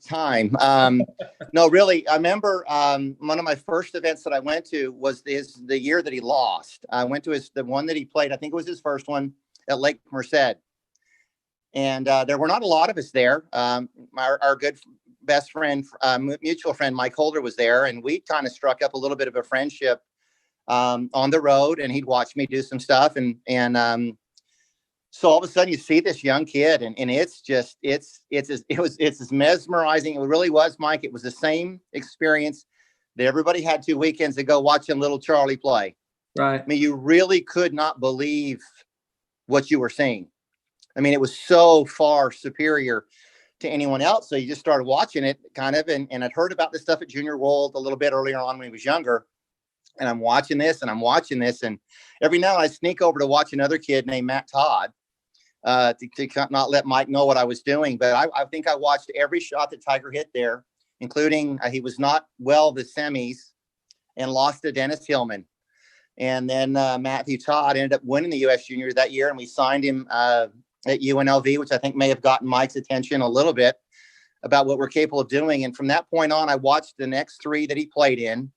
time. No, really, I remember one of my first events that I went to was the year that he lost. I went to the one that he played. I think it was his first one at Lake Merced. And there were not a lot of us there. Our good best friend, mutual friend, Mike Holder was there. And we kind of struck up a little bit of a friendship on the road. And he'd watch me do some stuff. And so all of a sudden you see this young kid and it's as mesmerizing. It really was, Mike. It was the same experience that everybody had 2 weekends ago watching little Charlie play. Right. I mean, you really could not believe what you were seeing. I mean, it was so far superior to anyone else. So you just started watching it kind of, and I'd heard about this stuff at Junior World a little bit earlier on when he was younger. And I'm watching this. And every now and then I sneak over to watch another kid named Matt Todd to not let Mike know what I was doing. But I think I watched every shot that Tiger hit there, including he was not well the semis and lost to Dennis Hillman. And then Matthew Todd ended up winning the U.S. Junior that year. And we signed him at UNLV, which I think may have gotten Mike's attention a little bit about what we're capable of doing. And from that point on, I watched the next 3 that he played in.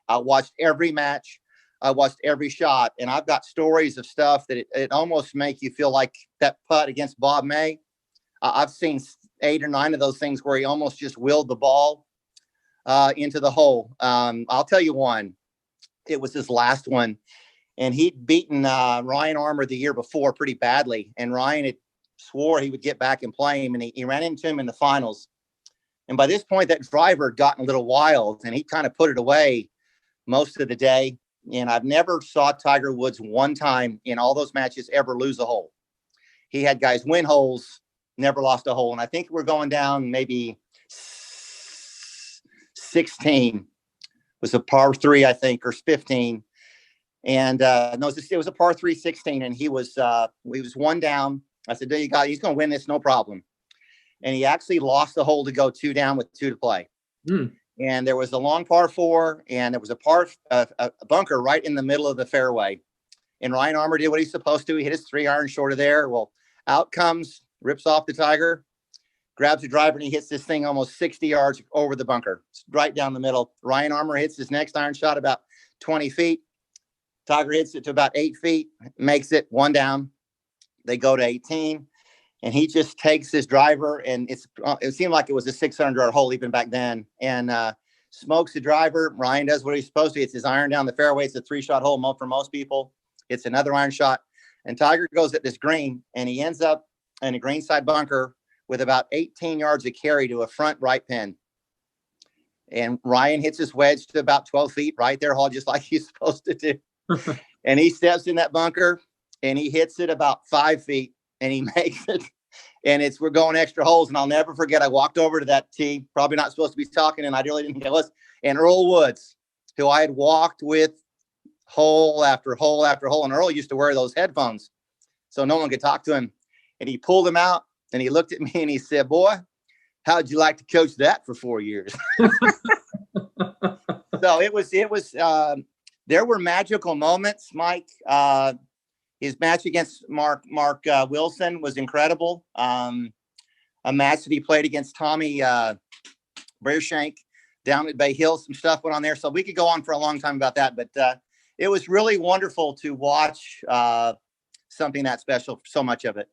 I watched every match. I watched every shot. And I've got stories of stuff that it almost make you feel like that putt against Bob May. I've seen 8 or 9 of those things where he almost just willed the ball into the hole. I'll tell you one. It was his last one. And he'd beaten Ryan Armour the year before pretty badly. And Ryan had swore he would get back and play him. And he ran into him in the finals. And by this point, that driver had gotten a little wild. And he kind of put it away most of the day. And I've never saw Tiger Woods one time in all those matches ever lose a hole. He had guys win holes, never lost a hole. And I think we're going down maybe 16. Was a par 3, I think, or 15. And no, it was a par 3, 16. And he was 1 down. I said, he's going to win this, no problem. And he actually lost the hole to go 2 down with 2 to play. And there was a long par 4, and there was a bunker right in the middle of the fairway. And Ryan Armour did what he's supposed to. He hit his 3-iron short of there. Well, out comes, rips off the Tiger, grabs the driver, and he hits this thing almost 60 yards over the bunker, right down the middle. Ryan Armour hits his next iron shot about 20 feet. Tiger hits it to about 8 feet, makes it 1 down. They go to 18. And he just takes his driver, and it seemed like it was a 600-yard hole even back then, and smokes the driver. Ryan does what he's supposed to. It's his iron down the fairway. It's a 3-shot hole for most people. It's another iron shot. And Tiger goes at this green, and he ends up in a greenside bunker with about 18 yards of carry to a front right pin. And Ryan hits his wedge to about 12 feet right there, just like he's supposed to do. And he steps in that bunker, and he hits it about 5 feet. And he makes it, and we're going extra holes. And I'll never forget, I walked over to that tee, probably not supposed to be talking, and I really didn't think I was. And Earl Woods, who I had walked with hole after hole after hole. And Earl used to wear those headphones, so no one could talk to him. And he pulled them out, and he looked at me, and he said, "Boy, how'd you like to coach that for 4 years?" So it was. There were magical moments, Mike. His match against Mark Wilson was incredible. A match that he played against Tommy Breershank down at Bay Hill. Some stuff went on there. So we could go on for a long time about that. But it was really wonderful to watch something that special, so much of it.